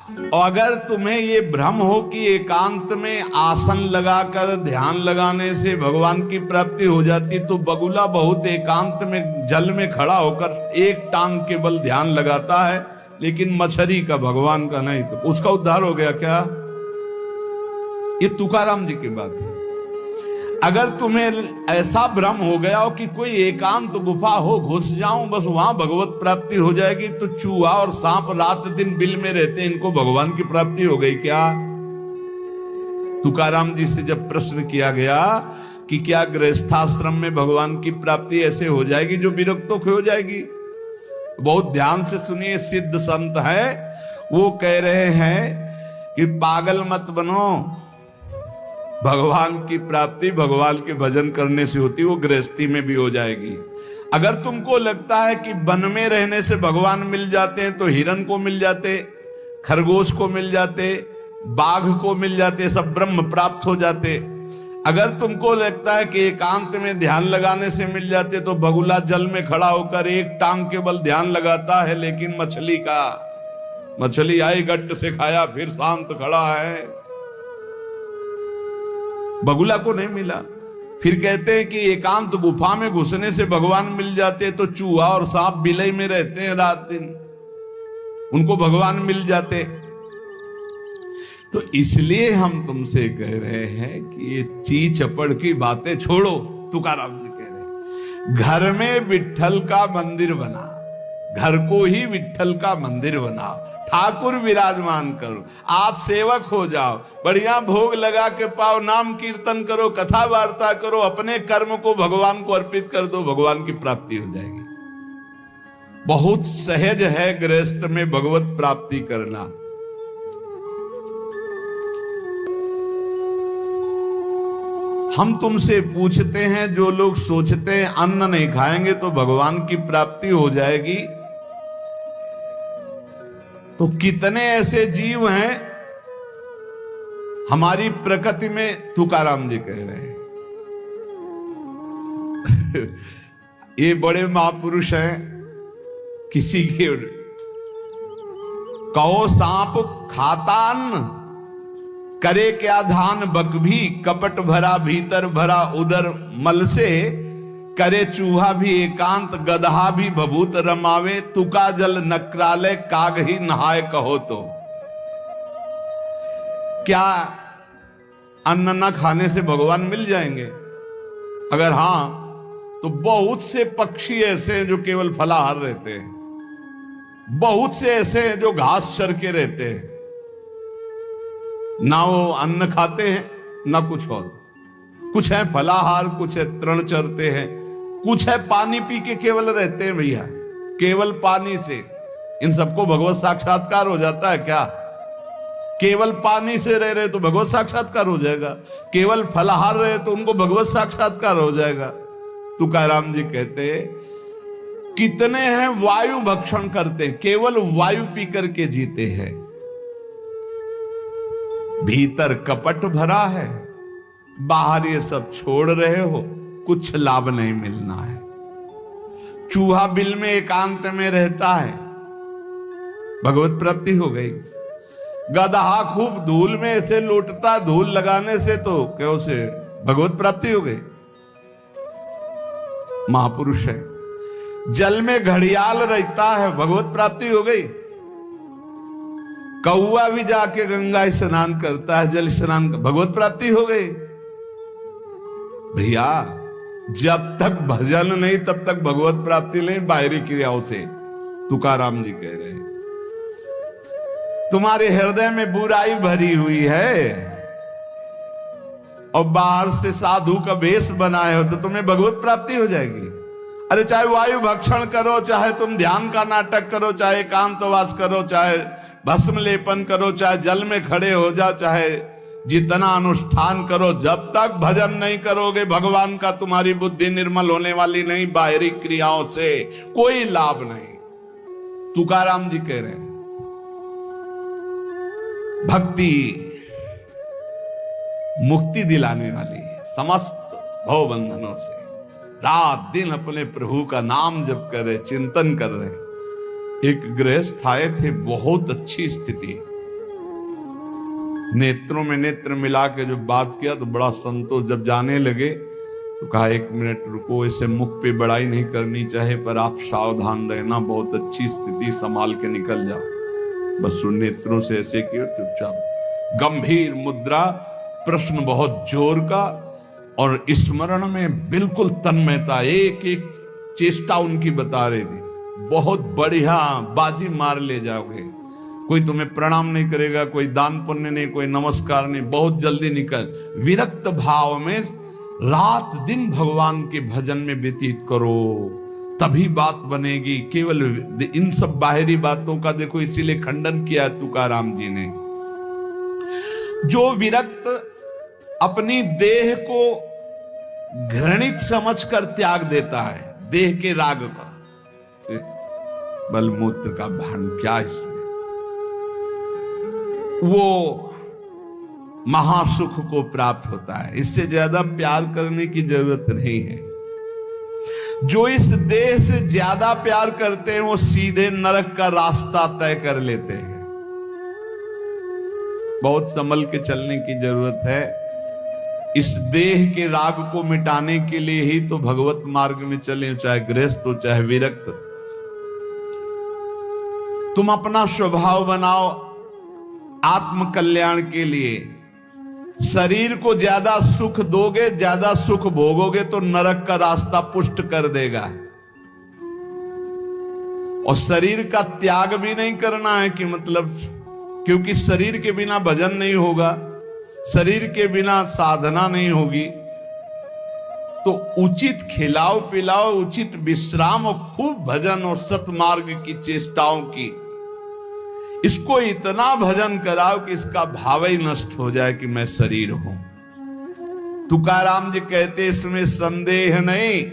और अगर तुम्हें ये भ्रम हो कि एकांत में आसन लगाकर ध्यान लगाने से भगवान की प्राप्ति हो जाती, तो बगुला बहुत एकांत में जल में खड़ा होकर एक टांग के बल ध्यान लगाता है, लेकिन मछली का, भगवान का नहीं, तो उसका उद्धार हो गया क्या? ये तुकाराम जी की बात है। अगर तुम्हें ऐसा भ्रम हो गया हो कि कोई एकांत गुफा हो, घुस जाऊं बस वहां भगवत प्राप्ति हो जाएगी, तो चूहा और सांप रात दिन बिल में रहते हैं, इनको भगवान की प्राप्ति हो गई क्या? तुकाराम जी से जब प्रश्न किया गया कि क्या गृहस्थाश्रम में भगवान की प्राप्ति ऐसे हो जाएगी जो विरक्तों की हो जाएगी? बहुत ध्यान से सुनिए, सिद्ध संत है, वो कह रहे हैं कि पागल मत बनो, भगवान की प्राप्ति भगवान के भजन करने से होती, वो गृहस्थी में भी हो जाएगी। अगर तुमको लगता है कि वन में रहने से भगवान मिल जाते हैं, तो हिरण को मिल जाते, खरगोश को मिल जाते, बाघ को मिल जाते, सब ब्रह्म प्राप्त हो जाते। अगर तुमको लगता है कि एकांत में ध्यान लगाने से मिल जाते, तो बगुला जल में खड़ा होकर एक टांग के बल ध्यान लगाता है, लेकिन मछली आई गट्ट से खाया, फिर शांत खड़ा है, बगुला को नहीं मिला। फिर कहते हैं कि एकांत गुफा में घुसने से भगवान मिल जाते, तो चूहा और सांप बिलई में रहते हैं रात दिन, उनको भगवान मिल जाते। तो इसलिए हम तुमसे कह रहे हैं कि ये ची चपड़ की बातें छोड़ो। तुकाराम जी कह रहे, घर में विट्ठल का मंदिर बना, घर को ही विट्ठल का मंदिर बनाओ, ठाकुर विराजमान करो, आप सेवक हो जाओ, बढ़िया भोग लगा के पाओ, नाम कीर्तन करो, कथा वार्ता करो, अपने कर्म को भगवान को अर्पित कर दो, भगवान की प्राप्ति हो जाएगी। बहुत सहज है गृहस्थ में भगवत प्राप्ति करना। हम तुमसे पूछते हैं, जो लोग सोचते हैं अन्न नहीं खाएंगे तो भगवान की प्राप्ति हो जाएगी, तो कितने ऐसे जीव हैं हमारी प्रकृति में? तुकाराम जी कह रहे हैं ये बड़े महापुरुष हैं, किसी के कहो सांप खाता अन्न, करे क्या धान बक भी, कपट भरा भीतर भरा उदर मल से, करे चूहा भी एकांत, गदहा भी भभूत रमावे, तुका जल नक्राले काग ही नहाए कहो तो। क्या अन्न न खाने से भगवान मिल जाएंगे? अगर हां, तो बहुत से पक्षी ऐसे हैं जो केवल फलाहार रहते हैं, बहुत से ऐसे हैं जो घास चर के रहते हैं, ना वो अन्न खाते हैं ना कुछ और। कुछ है फलाहार, कुछ है तृण चरते हैं, कुछ है पानी पी के केवल रहते हैं भैया, केवल पानी से। इन सबको भगवत साक्षात्कार हो जाता है क्या? केवल पानी से रह रहे तो भगवत साक्षात्कार हो जाएगा, केवल फलाहार रहे तो उनको भगवत साक्षात्कार हो जाएगा। तुकाराम जी कहते हैं, कितने हैं वायु भक्षण करते, केवल वायु पी करके जीते हैं, भीतर कपट भरा है, बाहर ये सब छोड़ रहे हो, कुछ लाभ नहीं मिलना है। चूहा बिल में एकांत में रहता है, भगवत प्राप्ति हो गई। गदहा खूब धूल में ऐसे लौटता, धूल लगाने से तो क्या उसे भगवत प्राप्ति हो गई? महापुरुष है। जल में घड़ियाल रहता है, भगवत प्राप्ति हो गई। कौआ भी जाके गंगा स्नान करता है, जल स्नान, भगवत प्राप्ति हो गई। भैया जब तक भजन नहीं तब तक भगवत प्राप्ति नहीं, बाहरी क्रियाओं से। तुकाराम जी कह रहे हैं, तुम्हारे हृदय में बुराई भरी हुई है और बाहर से साधु का भेष बनाए हो तो तुम्हें भगवत प्राप्ति हो जाएगी। अरे चाहे वायु भक्षण करो, चाहे तुम ध्यान का नाटक करो, चाहे एकांतवास करो, चाहे भस्म लेपन करो, चाहे जल में खड़े हो जाओ, चाहे जितना अनुष्ठान करो, जब तक भजन नहीं करोगे भगवान का, तुम्हारी बुद्धि निर्मल होने वाली नहीं। बाहरी क्रियाओं से कोई लाभ नहीं। तुकाराम जी कह रहे हैं, भक्ति मुक्ति दिलाने वाली है समस्त भव बंधनों से। रात दिन अपने प्रभु का नाम जप कर रहे, चिंतन कर रहे। एक गृहस्थ आए थे, बहुत अच्छी स्थिति, नेत्रों में नेत्र मिला के जब बात किया तो बड़ा संतोष। जब जाने लगे तो कहा 1 मिनट रुको, इसे मुख पे बड़ाई नहीं करनी चाहिए, पर आप सावधान रहना, बहुत अच्छी स्थिति संभाल के निकल जाओ। बस उन नेत्रों से ऐसे किया, चुपचाप गंभीर मुद्रा, प्रश्न बहुत जोर का, और स्मरण में बिल्कुल तन्मयता, एक एक चेष्टा उनकी बता रही थी। बहुत बढ़िया, बाजी मार ले जाओगे, कोई तुम्हें प्रणाम नहीं करेगा, कोई दान पुण्य नहीं, कोई नमस्कार नहीं, बहुत जल्दी निकल। विरक्त भाव में रात दिन भगवान के भजन में व्यतीत करो, तभी बात बनेगी। केवल इन सब बाहरी बातों का देखो, इसीलिए खंडन किया तुकाराम जी ने। जो विरक्त अपनी देह को घृणित समझकर त्याग देता है, देह के राग का, बलमूत्र का भान क्या इसमें, वो महासुख को प्राप्त होता है। इससे ज्यादा प्यार करने की जरूरत नहीं है। जो इस देह से ज्यादा प्यार करते हैं वो सीधे नरक का रास्ता तय कर लेते हैं। बहुत संभल के चलने की जरूरत है। इस देह के राग को मिटाने के लिए ही तो भगवत मार्ग में चले, चाहे गृहस्थ हो चाहे विरक्त। तुम अपना स्वभाव बनाओ आत्म कल्याण के लिए। शरीर को ज्यादा सुख दोगे, ज्यादा सुख भोगोगे तो नरक का रास्ता पुष्ट कर देगा। और शरीर का त्याग भी नहीं करना है कि मतलब, क्योंकि शरीर के बिना भजन नहीं होगा, शरीर के बिना साधना नहीं होगी। तो उचित खिलाओ पिलाओ, उचित विश्राम और खूब भजन और सतमार्ग की चेष्टाओं की। इसको इतना भजन कराओ कि इसका भाव ही नष्ट हो जाए कि मैं शरीर हूं। तुकाराम जी कहते इसमें संदेह नहीं।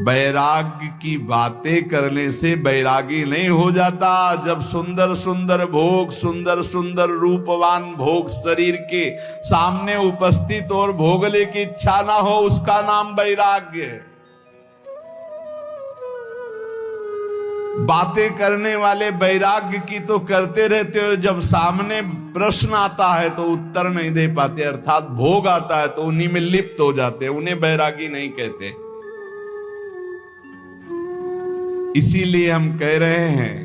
वैराग्य की बातें करने से वैरागी नहीं हो जाता। जब सुंदर सुंदर भोग, सुंदर सुंदर रूपवान भोग शरीर के सामने उपस्थित और भोगने की इच्छा ना हो, उसका नाम वैराग्य है। बातें करने वाले वैराग्य की तो करते रहते हो, जब सामने प्रश्न आता है तो उत्तर नहीं दे पाते, अर्थात भोग आता है तो उन्हीं में लिप्त हो जाते, उन्हें वैरागी नहीं कहते। इसीलिए हम कह रहे हैं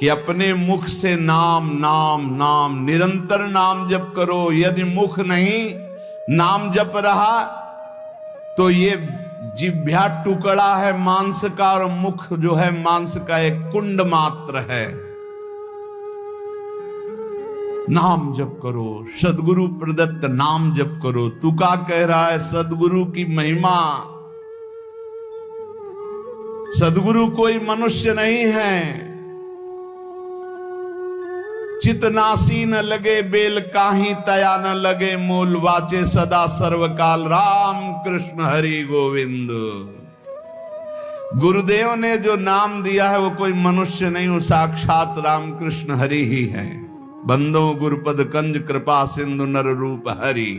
कि अपने मुख से नाम नाम नाम, निरंतर नाम जप करो। यदि मुख नहीं नाम जप रहा तो ये जिह्वा टुकड़ा है मांस का, और मुख जो है मांस का एक कुंड मात्र है। नाम जप करो, सदगुरु प्रदत्त नाम जप करो। तुका कह रहा है सदगुरु की महिमा। सदगुरु कोई मनुष्य नहीं है। चितनासी न लगे बेल काही, तया न लगे मूल, वाचे सदा सर्वकाल राम कृष्ण हरि गोविंद। गुरुदेव ने जो नाम दिया है वो कोई मनुष्य नहीं, वो साक्षात राम कृष्ण हरि ही है। बंदो गुरुपद कंज कृपा सिंधु नर रूप हरि।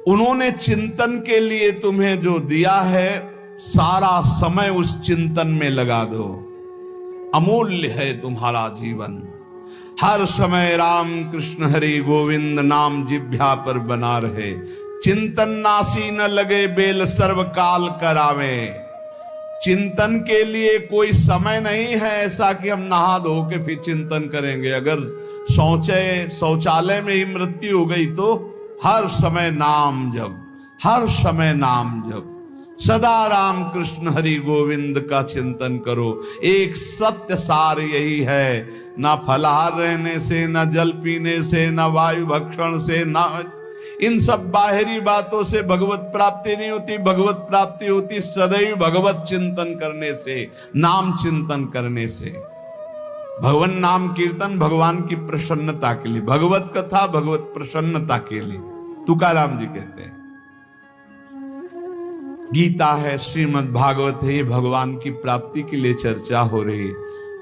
उन्होंने चिंतन के लिए तुम्हें जो दिया है, सारा समय उस चिंतन में लगा दो। अमूल्य है तुम्हारा जीवन। हर समय राम कृष्ण हरि गोविंद नाम जिह्वा पर बना रहे। चिंतन नासी न लगे बेल, सर्वकाल करावे। चिंतन के लिए कोई समय नहीं है ऐसा कि हम नहा धो के फिर चिंतन करेंगे। अगर शौचालय में ही मृत्यु हो गई तो हर समय नाम जप, हर समय नाम जप। सदा राम कृष्ण हरि गोविंद का चिंतन करो। एक सत्य सार यही है, ना फलाहार रहने से, ना जल पीने से, ना वायु भक्षण से, ना इन सब बाहरी बातों से भगवत प्राप्ति नहीं होती। भगवत प्राप्ति होती सदैव भगवत चिंतन करने से, नाम चिंतन करने से। भगवान नाम कीर्तन भगवान की प्रसन्नता के लिए, भगवत कथा भगवत प्रसन्नता के लिए। तुकाराम जी कहते हैं गीता है, श्रीमद् भागवत है, ये भगवान की प्राप्ति के लिए चर्चा हो रही।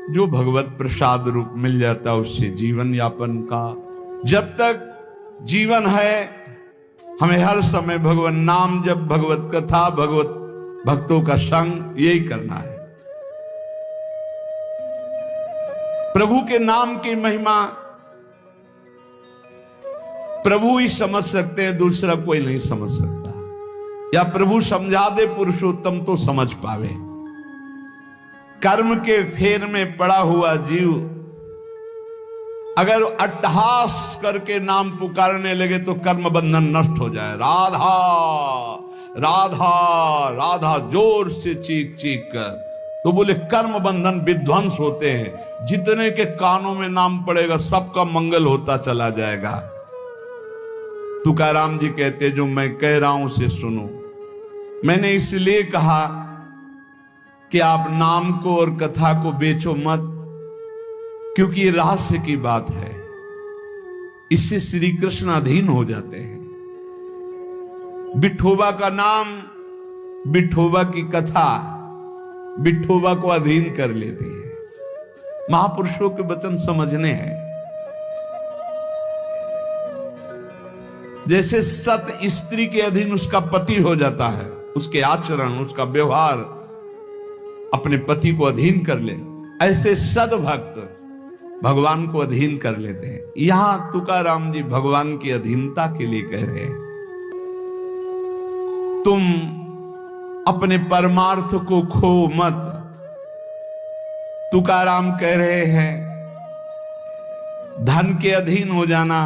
जो भगवत प्रसाद रूप मिल जाता है उससे जीवन यापन का, जब तक जीवन है हमें हर समय भगवान नाम जब, भगवत कथा, भगवत भक्तों का संग, यही करना है। प्रभु के नाम की महिमा प्रभु ही समझ सकते हैं, दूसरा कोई नहीं समझ सकता। या प्रभु समझा दे पुरुषोत्तम तो समझ पावे। कर्म के फेर में पड़ा हुआ जीव अगर अट्टहास करके नाम पुकारने लगे तो कर्म बंधन नष्ट हो जाए। राधा राधा राधा जोर से चीख चीख कर, तो बोले कर्म बंधन विध्वंस होते हैं। जितने के कानों में नाम पड़ेगा सबका मंगल होता चला जाएगा। तुकाराम जी कहते जो मैं कह रहा हूं उसे सुनो। मैंने इसलिए कहा कि आप नाम को और कथा को बेचो मत, क्योंकि ये रहस्य की बात है। इससे श्री कृष्ण अधीन हो जाते हैं। विठोबा का नाम, विठोबा की कथा विठोबा को अधीन कर लेती है। महापुरुषों के वचन समझने हैं। जैसे सत स्त्री के अधीन उसका पति हो जाता है, उसके आचरण, उसका व्यवहार अपने पति को अधीन कर ले, ऐसे सद्भक्त भगवान को अधीन कर लेते हैं। यहां तुकाराम जी भगवान की अधीनता के लिए कह रहे हैं, तुम अपने परमार्थ को खो मत। तुकाराम कह रहे हैं धन के अधीन हो जाना,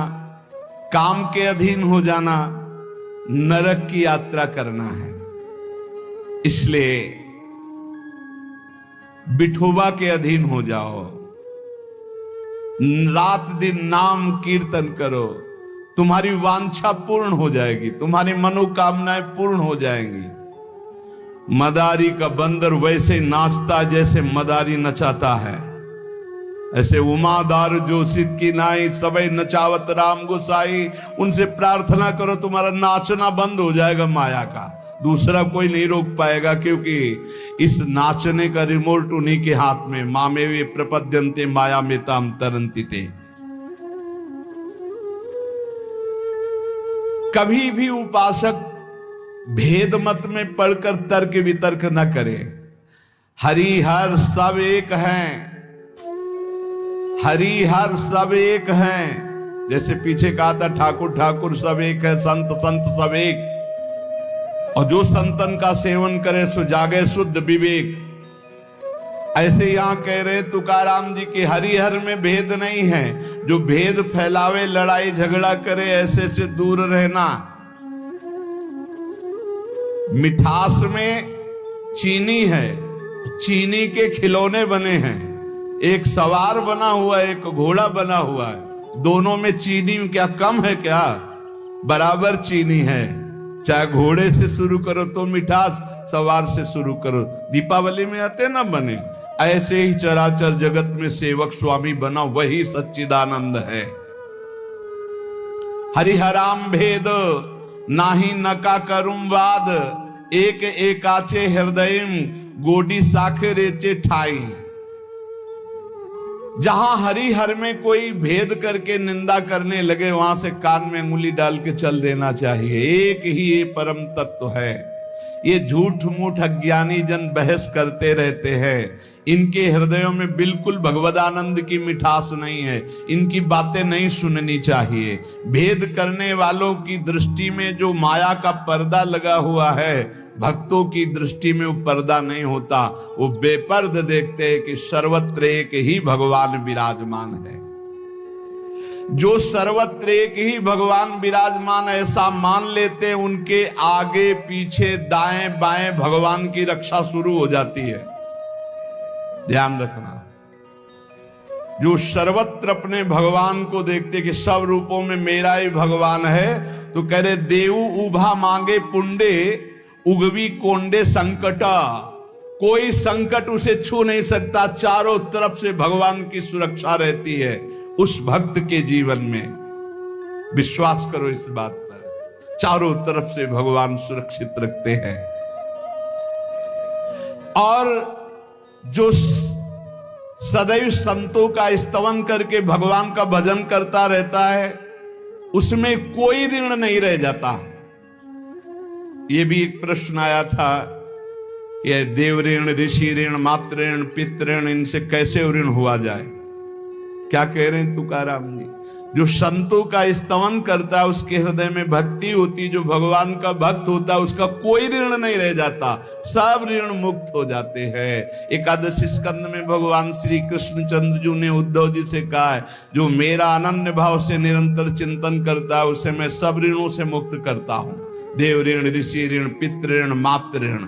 काम के अधीन हो जाना, नरक की यात्रा करना है। इसलिए विठोबा के अधीन हो जाओ, रात दिन नाम कीर्तन करो, तुम्हारी वांछा पूर्ण हो जाएगी, तुम्हारी मनोकामनाएं पूर्ण हो जाएंगी। मदारी का बंदर वैसे नाचता जैसे मदारी नचाता है, ऐसे उमादार जोशित की नाई सबई नचावत राम गोसाई। उनसे प्रार्थना करो, तुम्हारा नाचना बंद हो जाएगा माया का, दूसरा कोई नहीं रोक पाएगा, क्योंकि इस नाचने का रिमोट उन्हीं के हाथ में। मामे वे प्रपद्यन्ते माया में ताम तरंती थे। कभी भी उपासक भेद मत में पढ़कर तर्क वितर्क न करे। हरि हर सब एक हैं, हरि हर सब एक हैं। जैसे पीछे कहा था ठाकुर ठाकुर सब एक है, संत संत सब एक। और जो संतन का सेवन करे सो जागे शुद्ध विवेक। ऐसे यहां कह रहे तुकाराम जी कि हरिहर में भेद नहीं है। जो भेद फैलावे, लड़ाई झगड़ा करे, ऐसे से दूर रहना। मिठास में चीनी है, चीनी के खिलौने बने हैं। एक सवार बना हुआ है, एक घोड़ा बना हुआ है। दोनों में चीनी क्या कम है क्या? बराबर चीनी है। चाहे घोड़े से शुरू करो तो मिठास, सवार से शुरू करो। दीपावली में आते ना बने, ऐसे ही चराचर जगत में सेवक स्वामी बना वही सच्चिदानंद है। हरिहराम भेद नाही नका करुम वाद, एक एकाचे हृदयम गोडी साखे रेचे ठाई। जहां हरिहर में कोई भेद करके निंदा करने लगे, वहां से कान में अंगुली डाल के चल देना चाहिए। एक ही ये परम तत्व है। ये झूठ मूठ अज्ञानी जन बहस करते रहते हैं। इनके हृदयों में बिल्कुल भगवदानंद की मिठास नहीं है। इनकी बातें नहीं सुननी चाहिए। भेद करने वालों की दृष्टि में जो माया का पर्दा लगा हुआ है, भक्तों की दृष्टि में वो पर्दा नहीं होता। वो बेपर्द देखते हैं कि सर्वत्र एक ही भगवान विराजमान है। जो सर्वत्र एक ही भगवान विराजमान ऐसा मान लेते हैं, उनके आगे पीछे दाएं बाएं भगवान की रक्षा शुरू हो जाती है। ध्यान रखना। जो सर्वत्र अपने भगवान को देखते कि सब रूपों में मेरा ही भगवान है, तो कह रहे देवु उभा मांगे पुंडे उगवी कोंडे संकटा। कोई संकट उसे छू नहीं सकता। चारों तरफ से भगवान की सुरक्षा रहती है उस भक्त के जीवन में। विश्वास करो इस बात पर। चारों तरफ से भगवान सुरक्षित रखते हैं। और जो सदैव संतों का स्तवन करके भगवान का भजन करता रहता है, उसमें कोई ऋण नहीं रह जाता। ये भी एक प्रश्न आया था, यह देव ऋण, ऋषि ऋण, मातृ ऋण, पितृ ऋण, इनसे कैसे ऋण हुआ जाए। क्या कह रहे हैं तुकाराम जी? जो संतों का स्तवन करता है उसके हृदय में भक्ति होती, जो भगवान का भक्त होता है उसका कोई ऋण नहीं रह जाता, सब ऋण मुक्त हो जाते हैं। एकादशी स्कंद में भगवान श्री कृष्णचंद्र जी ने उद्धव जी से कहा है, जो मेरा अनन्य भाव से निरंतर चिंतन करता है उसे मैं सब ऋणों से मुक्त करता हूं। देव ऋण, ऋषि ऋण, पितृ ऋण, मातृ ऋण,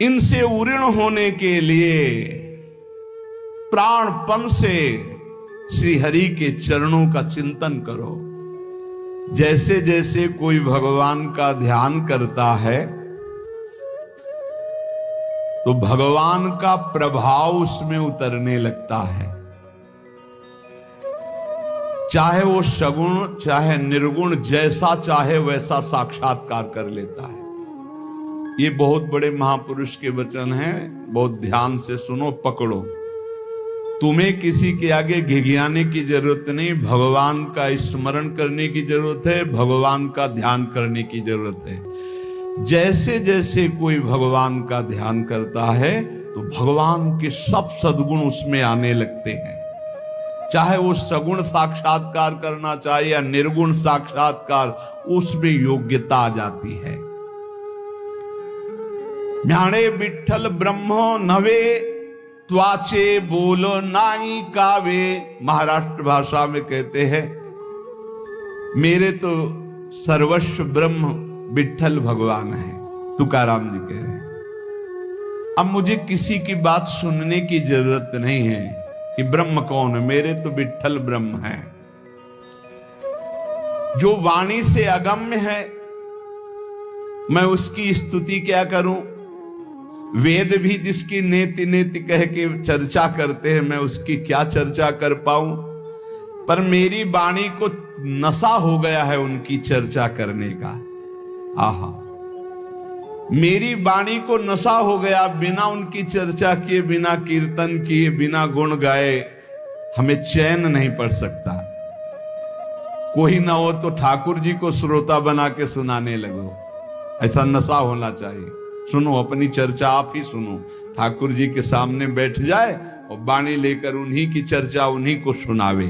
इनसे उऋण होने के लिए प्राणपन से श्री हरि के चरणों का चिंतन करो। जैसे जैसे कोई भगवान का ध्यान करता है तो भगवान का प्रभाव उसमें उतरने लगता है, चाहे वो सगुण चाहे निर्गुण, जैसा चाहे वैसा साक्षात्कार कर लेता है। ये बहुत बड़े महापुरुष के वचन हैं, बहुत ध्यान से सुनो, पकड़ो। तुम्हें किसी के आगे घिघियाने की जरूरत नहीं, भगवान का स्मरण करने की जरूरत है, भगवान का ध्यान करने की जरूरत है। जैसे जैसे कोई भगवान का ध्यान करता है तो भगवान के सब सद्गुण उसमें आने लगते हैं। चाहे वो सगुण साक्षात्कार करना चाहे या निर्गुण साक्षात्कार, उसमें योग्यता आ जाती है। ज्ञाने विठ्ठल ब्रह्मो नवे त्वाचे बोलो नाई कावे। महाराष्ट्र भाषा में कहते हैं, मेरे तो सर्वस्व ब्रह्म विठ्ठल भगवान है। तुकाराम जी कह रहे हैं, अब मुझे किसी की बात सुनने की जरूरत नहीं है कि ब्रह्म कौन है, मेरे तो विठ्ठल ब्रह्म है। जो वाणी से अगम्य है मैं उसकी स्तुति क्या करूं, वेद भी जिसकी नेति नेति कह के चर्चा करते हैं मैं उसकी क्या चर्चा कर पाऊं। पर मेरी वाणी को नशा हो गया है उनकी चर्चा करने का। आहा, मेरी वाणी को नशा हो गया, बिना उनकी चर्चा किए, बिना कीर्तन किए, बिना गुण गाए हमें चैन नहीं पड़ सकता। कोई ना हो तो ठाकुर जी को श्रोता बना के सुनाने लगो, ऐसा नशा होना चाहिए। सुनो, अपनी चर्चा आप ही सुनो, ठाकुर जी के सामने बैठ जाए और बाणी लेकर उन्हीं की चर्चा उन्हीं को सुनावे।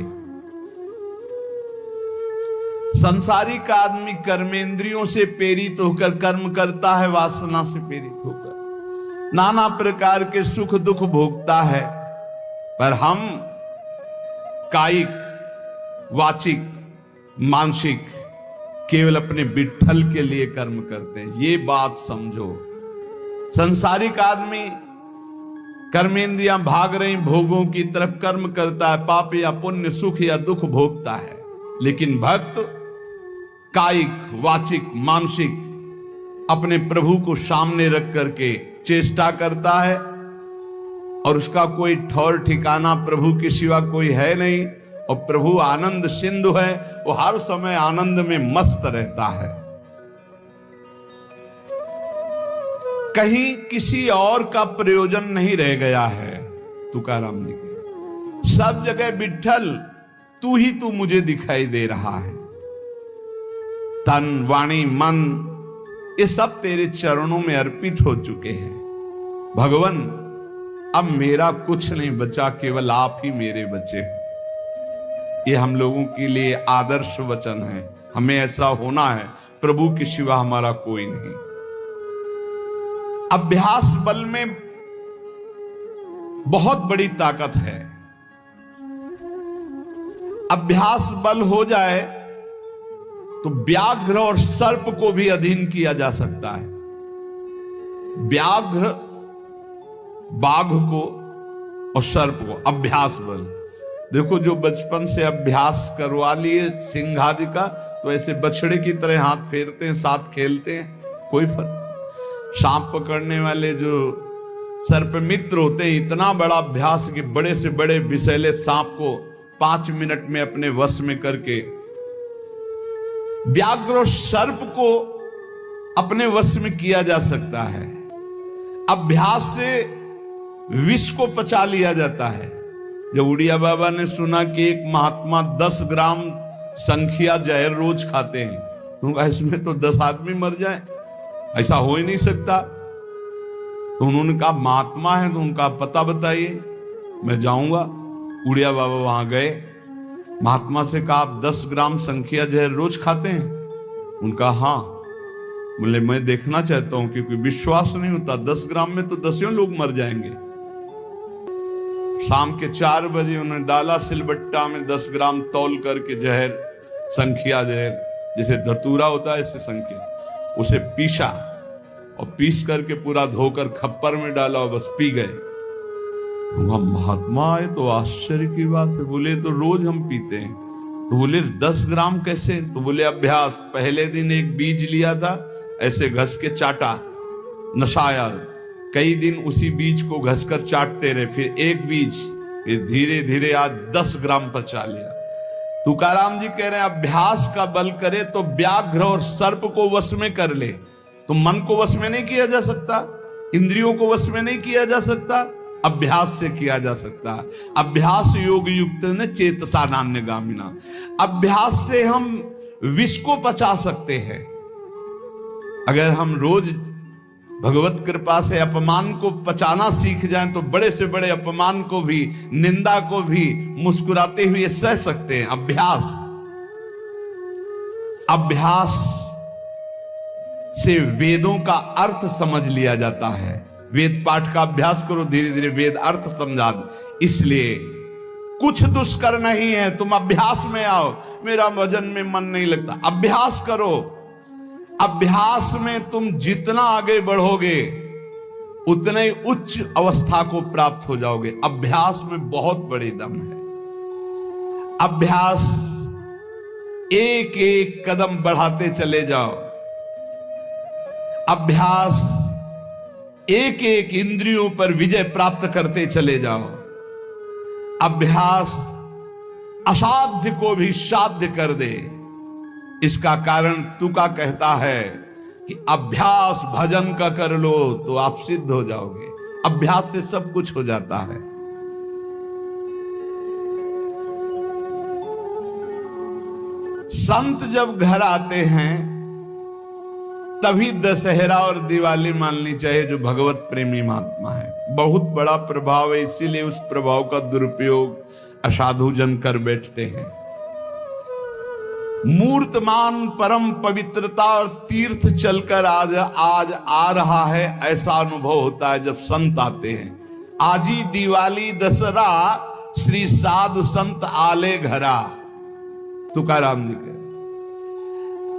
संसारिक आदमी कर्मेंद्रियों से प्रेरित होकर कर्म करता है, वासना से प्रेरित होकर नाना प्रकार के सुख दुख भोगता है। पर हम कायिक, वाचिक, मानसिक केवल अपने विठ्ठल के लिए कर्म करते हैं। ये बात समझो। संसारिक आदमी कर्मेंद्रियां भाग रही भोगों की तरफ, कर्म करता है, पाप या पुण्य, सुख या दुख भोगता है। लेकिन भक्त कायिक, वाचिक, मानसिक अपने प्रभु को सामने रख करके चेष्टा करता है और उसका कोई ठौर ठिकाना प्रभु के सिवा कोई है नहीं। और प्रभु आनंद सिंधु है, वो हर समय आनंद में मस्त रहता है। कहीं किसी और का प्रयोजन नहीं रह गया है। तुकाराम जी के सब जगह विठ्ठल तू ही तू मुझे दिखाई दे रहा है। तन, वाणी, मन ये सब तेरे चरणों में अर्पित हो चुके हैं। भगवान अब मेरा कुछ नहीं बचा, केवल आप ही मेरे बचे। ये हम लोगों के लिए आदर्श वचन है। हमें ऐसा होना है, प्रभु के सिवा हमारा कोई नहीं। अभ्यास बल में बहुत बड़ी ताकत है। अभ्यास बल हो जाए तो व्याघ्र और सर्प को भी अधीन किया जा सकता है। व्याघ्र, बाघ को और सर्प को अभ्यास बल। देखो, जो बचपन से अभ्यास करवा लिए सिंह आदि का, तो ऐसे बछड़े की तरह हाथ फेरते हैं, साथ खेलते हैं, कोई फर्क। सांप पकड़ने वाले जो सर्प मित्र होते हैं, इतना बड़ा अभ्यास कि बड़े से बड़े विषैले सांप को 5 मिनट में अपने वश में करके, व्याघ्र और सर्प को अपने वश में किया जा सकता है। अभ्यास से विष को पचा लिया जाता है। जब उड़िया बाबा ने सुना कि एक महात्मा 10 ग्राम संख्या जहर रोज खाते हैं, तो इसमें तो 10 आदमी मर जाए, ऐसा हो ही नहीं सकता। तो उन्होंने कहा महात्मा है तो उनका पता बताइए, मैं जाऊंगा। उड़िया बाबा वहां गए, महात्मा से कहा आप 10 ग्राम संख्या जहर रोज खाते हैं? उनका हाँ। बोले मैं देखना चाहता हूं, क्योंकि विश्वास नहीं होता, 10 ग्राम में तो 10 लोग मर जाएंगे। शाम के 4 बजे उन्होंने डाला सिलबट्टा में 10 ग्राम तौल करके जहर, संख्या जहर, जैसे धतूरा होता है ऐसे संख्या, उसे पीसा और पीस करके पूरा धोकर खप्पर में डाला और बस पी गए। महात्मा आए तो आश्चर्य की बात है। बोले तो रोज हम पीते हैं। तो बोले 10 ग्राम कैसे? तो बोले अभ्यास, पहले दिन एक बीज लिया था, ऐसे घस के चाटा, नशाया, कई दिन उसी बीज को घसकर चाटते रहे, फिर एक बीज, फिर धीरे धीरे आज 10 ग्राम पचा लिया। तुकाराम जी कह रहे हैं अभ्यास का बल करे तो व्याघ्र और सर्प को वश में कर ले। तो मन को वश में नहीं किया जा सकता, इंद्रियों को वश में नहीं किया जा सकता, अभ्यास से किया जा सकता है। अभ्यास योग युक्त ने चेतसा नान्यगामिना, अभ्यास से हम विष को पचा सकते हैं। अगर हम रोज भगवत कृपा से अपमान को पचाना सीख जाएं तो बड़े से बड़े अपमान को भी, निंदा को भी मुस्कुराते हुए सह सकते हैं। अभ्यास से वेदों का अर्थ समझ लिया जाता है। वेद पाठ का अभ्यास करो, धीरे धीरे वेद अर्थ समझा दो। इसलिए कुछ दुष्कर नहीं है, तुम अभ्यास में आओ। मेरा भजन में मन नहीं लगता, अभ्यास करो। अभ्यास में तुम जितना आगे बढ़ोगे उतने ही उच्च अवस्था को प्राप्त हो जाओगे। अभ्यास में बहुत बड़ी दम है। अभ्यास, एक एक कदम बढ़ाते चले जाओ। अभ्यास, एक एक इंद्रियों पर विजय प्राप्त करते चले जाओ। अभ्यास असाध्य को भी साध्य कर दे। इसका कारण तुका कहता है कि अभ्यास भजन का कर लो तो आप सिद्ध हो जाओगे। अभ्यास से सब कुछ हो जाता है। संत जब घर आते हैं तभी दशहरा और दिवाली माननी चाहिए, जो भगवत प्रेमी महात्मा है। बहुत बड़ा प्रभाव है, इसीलिए उस प्रभाव का दुरुपयोग असाधु जन कर बैठते हैं। मूर्तमान परम पवित्रता और तीर्थ चलकर आज आ रहा है, ऐसा अनुभव होता है जब संत आते हैं। आज ही दिवाली दशहरा श्री साधु संत आले घरा, तुकाराम जी के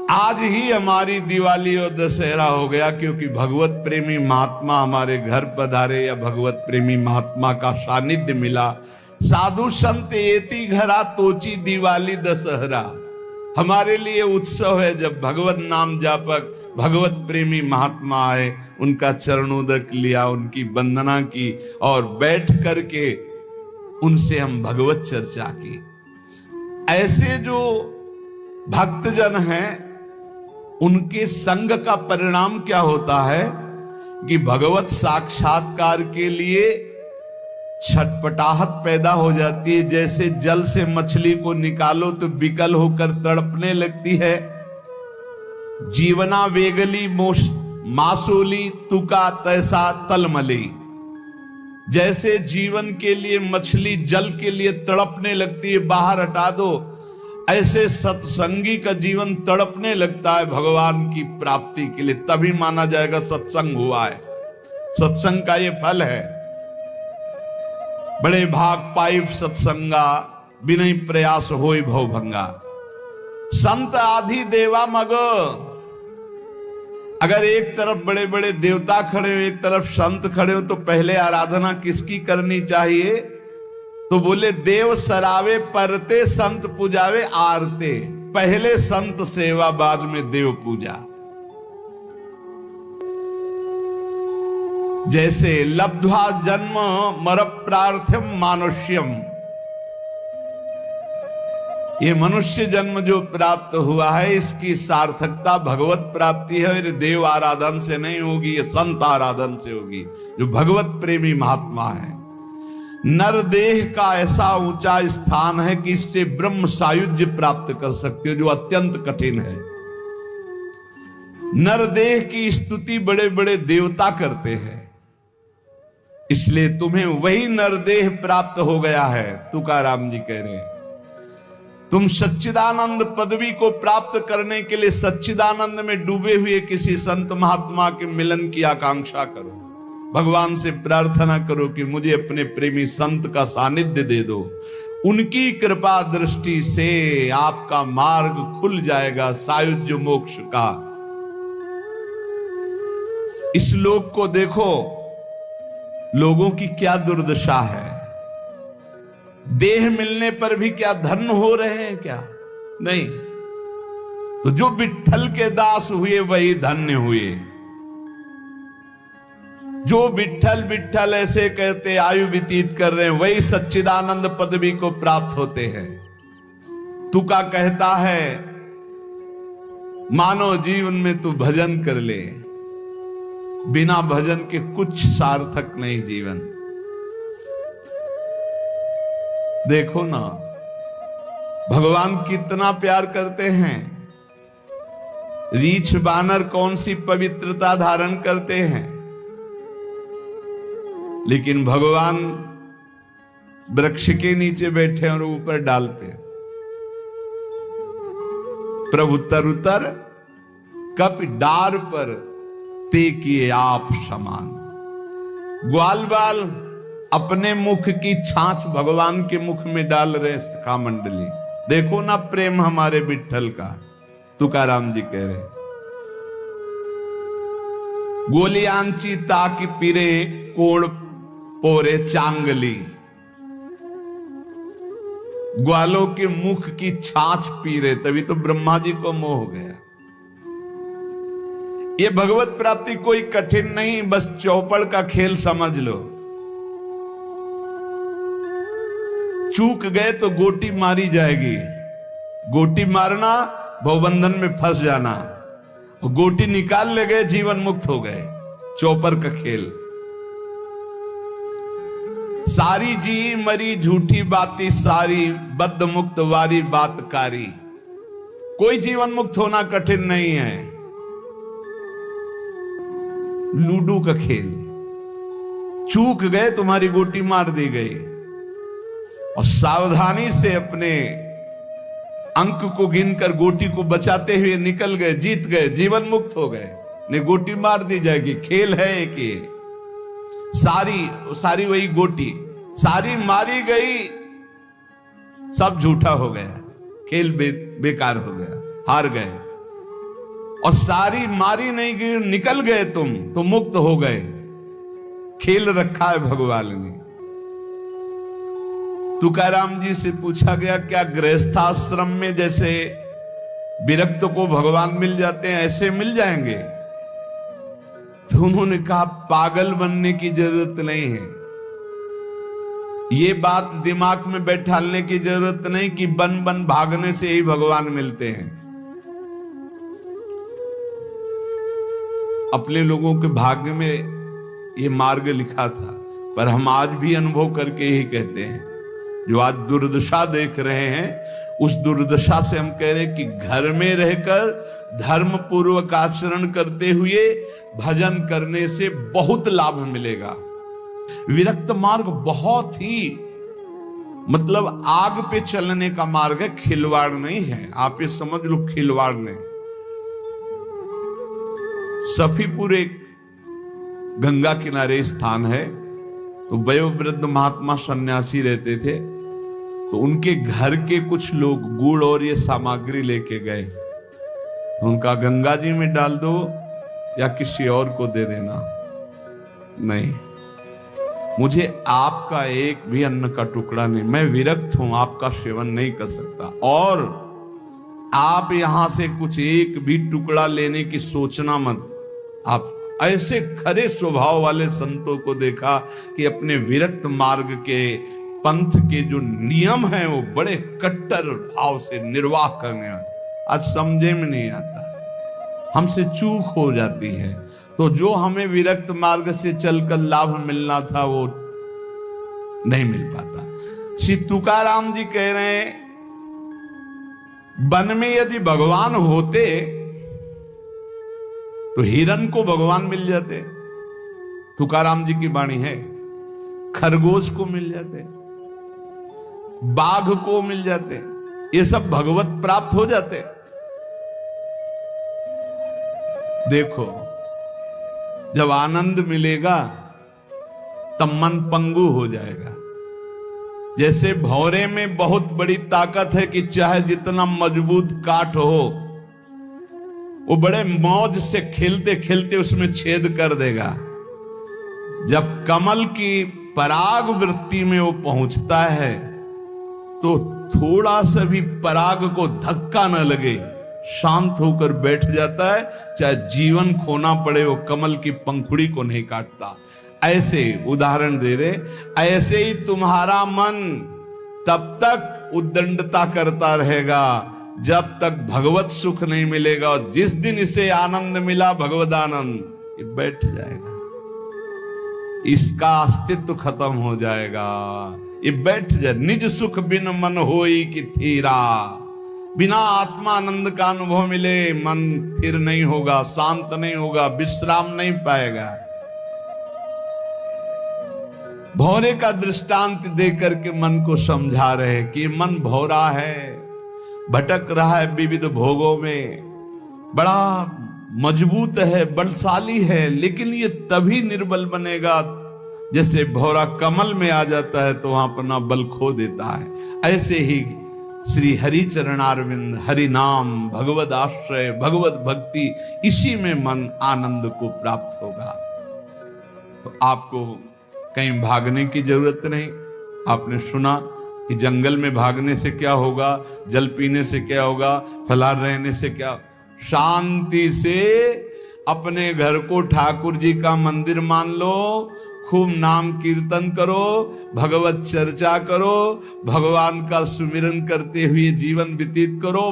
आज ही हमारी दिवाली और दशहरा हो गया, क्योंकि भगवत प्रेमी महात्मा हमारे घर पधारे या भगवत प्रेमी महात्मा का सानिध्य मिला। साधु संत एति घरा तोची दिवाली दशहरा। हमारे लिए उत्सव है जब भगवत नाम जापक भगवत प्रेमी महात्मा आए, उनका चरणोदक लिया, उनकी वंदना की और बैठ करके उनसे हम भगवत चर्चा की। ऐसे जो भक्तजन हैं उनके संग का परिणाम क्या होता है कि भगवत साक्षात्कार के लिए छटपटाहट पैदा हो जाती है। जैसे जल से मछली को निकालो तो विकल होकर तड़पने लगती है। जीवना वेगली मासूली तुका तैसा तलमली। जैसे जीवन के लिए मछली जल के लिए तड़पने लगती है, बाहर हटा दो, ऐसे सत्संगी का जीवन तड़पने लगता है भगवान की प्राप्ति के लिए। तभी माना जाएगा सत्संग हुआ है। सत्संग का ये फल है। बड़े भाग पाइप सत्संगा, बिनै प्रयास होय भवभंगा। संत आधि देवा मग। अगर एक तरफ बड़े बड़े देवता खड़े हो, एक तरफ संत खड़े हो, तो पहले आराधना किसकी करनी चाहिए? तो बोले देव सरावे परते संत पूजावे आरते। पहले संत सेवा, बाद में देव पूजा। जैसे लब्ध्वा जन्म मर प्रार्थ्यम मानुष्यम, ये मनुष्य जन्म जो प्राप्त हुआ है इसकी सार्थकता भगवत प्राप्ति है। और देव आराधन से नहीं होगी, ये संत आराधन से होगी, जो भगवत प्रेमी महात्मा है। नर देह का ऐसा ऊंचा स्थान है कि इससे ब्रह्म सायुज्य प्राप्त कर सकते हो, जो अत्यंत कठिन है। नर देह की स्तुति बड़े बड़े देवता करते हैं। इसलिए तुम्हें वही नरदेह प्राप्त हो गया है। तुकाराम जी कह रहे हैं तुम सच्चिदानंद पदवी को प्राप्त करने के लिए सच्चिदानंद में डूबे हुए किसी संत महात्मा के मिलन की आकांक्षा करो, भगवान से प्रार्थना करो कि मुझे अपने प्रेमी संत का सानिध्य दे दो। उनकी कृपा दृष्टि से आपका मार्ग खुल जाएगा सायुज्य मोक्ष का। इस लोक को देखो, लोगों की क्या दुर्दशा है। देह मिलने पर भी क्या धन्य हो रहे हैं क्या? नहीं। तो जो विट्ठल के दास हुए वही धन्य हुए। जो विट्ठल विट्ठल ऐसे कहते आयु व्यतीत कर रहे हैं वही सच्चिदानंद पदवी को प्राप्त होते हैं। तुका कहता है मानव जीवन में तू भजन कर ले, बिना भजन के कुछ सार्थक नहीं जीवन। देखो ना भगवान कितना प्यार करते हैं। रीछ बानर कौन सी पवित्रता धारण करते हैं, लेकिन भगवान वृक्ष के नीचे बैठे और ऊपर डाल पे। प्रभु तरुतर कप डार पर ते किए आप समान। ग्वाल बाल अपने मुख की छाछ भगवान के मुख में डाल रहे सखा मंडली। देखो ना प्रेम हमारे विट्ठल का। तुकाराम जी कह रहे गोलियांची ताकि पीरे कोड़ पोरे चांगली। ग्वालों के मुख की छाछ पी रहे, तभी तो ब्रह्मा जी को मोह हो गया। ये भगवत प्राप्ति कोई कठिन नहीं, बस चौपड़ का खेल समझ लो। चूक गए तो गोटी मारी जाएगी। गोटी मारना भवबंधन में फंस जाना, गोटी निकाल ले गए जीवन मुक्त हो गए। चौपर का खेल। सारी जी मरी झूठी बाती सारी, बद्ध मुक्त वारी बातकारी। कोई जीवन मुक्त होना कठिन नहीं है। लूडो का खेल। चूक गए तुम्हारी गोटी मार दी गई, और सावधानी से अपने अंक को गिनकर गोटी को बचाते हुए निकल गए, जीत गए, जीवन मुक्त हो गए। ने गोटी मार दी जाएगी, खेल है एक ये। सारी वही गोटी, सारी मारी गई, सब झूठा हो गया, खेल बेकार हो गया, हार गए। और सारी मारी नहीं गई, निकल गए तुम तो मुक्त हो गए। खेल रखा है भगवान ने। तुकाराम जी से पूछा गया क्या गृहस्थाश्रम में जैसे विरक्त को भगवान मिल जाते हैं ऐसे मिल जाएंगे? तो उन्होंने कहा पागल बनने की जरूरत नहीं है। ये बात दिमाग में बैठालने की जरूरत नहीं कि बन बन भागने से ही भगवान मिलते हैं। अपने लोगों के भाग्य में ये मार्ग लिखा था, पर हम आज भी अनुभव करके ही कहते हैं। जो आज दुर्दशा देख रहे हैं, उस दुर्दशा से हम कह रहे हैं कि घर में रहकर धर्म पूर्वक आचरण करते हुए भजन करने से बहुत लाभ मिलेगा। विरक्त मार्ग बहुत ही मतलब आग पे चलने का मार्ग है, खिलवाड़ नहीं है। आप ये समझ लो, खिलवाड़ नहीं। सफीपुर एक गंगा किनारे स्थान है, तो वयोवृद्ध महात्मा सन्यासी रहते थे। तो उनके घर के कुछ लोग गुड़ और ये सामग्री लेके गए। तो उनका गंगा जी में डाल दो या किसी और को दे देना। नहीं, मुझे आपका एक भी अन्न का टुकड़ा नहीं, मैं विरक्त हूं, आपका सेवन नहीं कर सकता। और आप यहां से कुछ एक भी टुकड़ा लेने की सोचना मत। आप ऐसे खरे स्वभाव वाले संतों को देखा कि अपने विरक्त मार्ग के पंथ के जो नियम हैं वो बड़े कट्टर भाव से निर्वाह करने हैं। आज समझे में नहीं आता, हमसे चूक हो जाती है। तो जो हमें विरक्त मार्ग से चलकर लाभ मिलना था वो नहीं मिल पाता। श्री तुकाराम जी कह रहे हैं वन में यदि भगवान होते तो हिरण को भगवान मिल जाते। तुकाराम जी की वाणी है, खरगोश को मिल जाते, बाघ को मिल जाते, ये सब भगवत प्राप्त हो जाते। देखो, जब आनंद मिलेगा तब मन पंगु हो जाएगा। जैसे भौरे में बहुत बड़ी ताकत है कि चाहे जितना मजबूत काठ हो, वो बड़े मौज से खेलते खेलते उसमें छेद कर देगा। जब कमल की पराग वृत्ति में वो पहुंचता है तो थोड़ा सा भी पराग को धक्का न लगे, शांत होकर बैठ जाता है, चाहे जीवन खोना पड़े वो कमल की पंखुड़ी को नहीं काटता। ऐसे उदाहरण दे रहे, ऐसे ही तुम्हारा मन तब तक उद्दंडता करता रहेगा जब तक भगवत सुख नहीं मिलेगा, और जिस दिन इसे आनंद मिला, भगवद आनंद, ये बैठ जाएगा, इसका अस्तित्व खत्म हो जाएगा, ये बैठ जाए। निज सुख बिन मन होई कि थीरा, बिना आत्मानंद का अनुभव मिले मन स्थिर नहीं होगा, शांत नहीं होगा, विश्राम नहीं पाएगा। भौरे का दृष्टांत देकर के मन को समझा रहे कि मन भौरा है, भटक रहा है विविध भोगों में, बड़ा मजबूत है, बलशाली है, लेकिन ये तभी निर्बल बनेगा जैसे भौरा कमल में आ जाता है तो वहां अपना बल खो देता है। ऐसे ही श्री हरि चरणारविंद, हरि नाम, भगवद आश्रय, भगवत भक्ति, इसी में मन आनंद को प्राप्त होगा। तो आपको कहीं भागने की जरूरत नहीं। आपने सुना कि जंगल में भागने से क्या होगा, जल पीने से क्या होगा, फलाहार रहने से क्या। शांति से अपने घर को ठाकुर जी का मंदिर मान लो, खूब नाम कीर्तन करो, भगवत चर्चा करो, भगवान का सुमिरन करते हुए जीवन व्यतीत करो।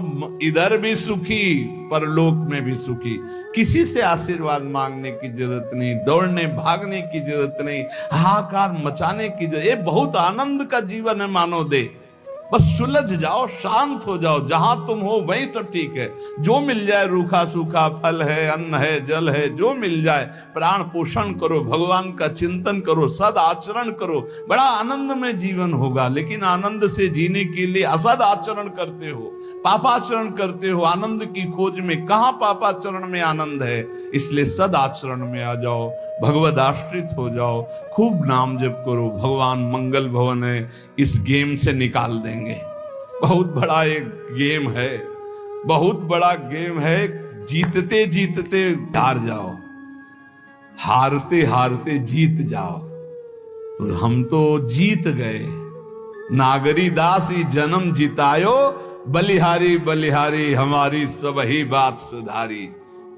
इधर भी सुखी, परलोक में भी सुखी। किसी से आशीर्वाद मांगने की जरूरत नहीं, दौड़ने भागने की जरूरत नहीं, हाहाकार मचाने की जरूरत। ये बहुत आनंद का जीवन है मानो दे। बस सुलझ जाओ, शांत हो जाओ, जहां तुम हो वहीं सब ठीक है। जो मिल जाए, रूखा सूखा फल है, अन्न है, जल है, जो मिल जाए, प्राण पोषण करो, भगवान का चिंतन करो, सद आचरण करो, बड़ा आनंद में जीवन होगा। लेकिन आनंद से जीने के लिए असद आचरण करते हो, पापाचरण करते हो, आनंद की खोज में। कहां पापाचरण में आनंद है? इसलिए सद आचरण में आ जाओ, भगवद आश्रित हो जाओ, खूब नाम जप करो। भगवान मंगल भवन है, इस गेम से निकाल देंगे। बहुत बड़ा एक गेम है, बहुत बड़ा गेम है। जीतते जीतते हार जाओ, हारते हारते जीत जाओ। तो हम तो जीत गए। नागरी दास ही जन्म जितायो, बलिहारी बलिहारी हमारी सबही बात सुधारी।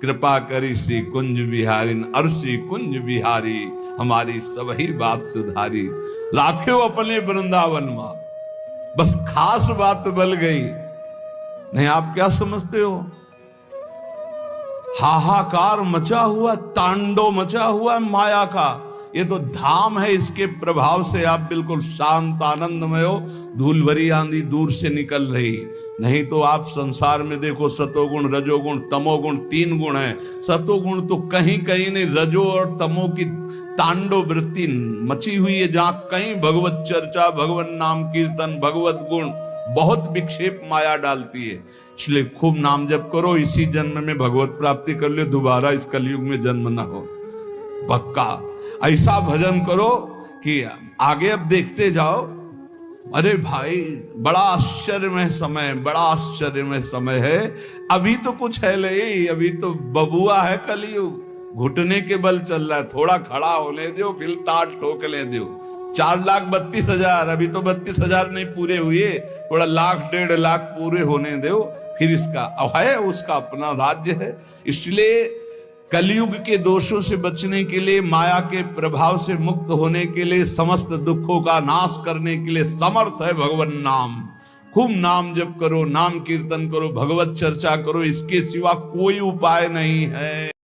कृपा करी श्री कुंज बिहारी, और श्री कुंज बिहारी हमारी सबही बात सुधारी। लाखों अपने वृंदावन में, बस खास बात बल गई। नहीं, आप क्या समझते हो? हाहाकार मचा हुआ, तांडव मचा हुआ माया का। ये तो धाम है, इसके प्रभाव से आप बिल्कुल शांत आनंदमय हो। धूल भरी आंधी दूर से निकल रही। नहीं तो आप संसार में देखो, सतोगुण, रजोगुण, तमोगुण, 3 गुण है। सतोगुण तो कहीं कहीं नहीं, रजो और तमो की तांडव वृत्ति मची हुई है। जहां कहीं भगवत चर्चा, भगवत नाम कीर्तन, भगवत गुण, बहुत विक्षेप माया डालती है। इसलिए खूब नाम जप करो, इसी जन्म में भगवत प्राप्ति कर लो, दोबारा इस कलयुग में जन्म न हो। पक्का ऐसा भजन करो कि आगे अब देखते जाओ। अरे भाई, बड़ा आश्चर्यमय समय, बड़ा आश्चर्यमय समय है। अभी तो कुछ है नहीं, अभी तो बबुआ है कलयुग, घुटने के बल चल रहा है। थोड़ा खड़ा होने दो, फिर ताट ठोक ले दो। 4,32,000, अभी तो 32,000 नहीं पूरे हुए, थोड़ा 1,00,000 1.5 लाख पूरे होने दो, फिर इसका है, उसका अपना राज्य है। इसलिए कलयुग के दोषों से बचने के लिए, माया के प्रभाव से मुक्त होने के लिए, समस्त दुखों का नाश करने के लिए समर्थ है भगवान नाम। खूब नाम जप करो, नाम कीर्तन करो, भगवत चर्चा करो, इसके सिवा कोई उपाय नहीं है।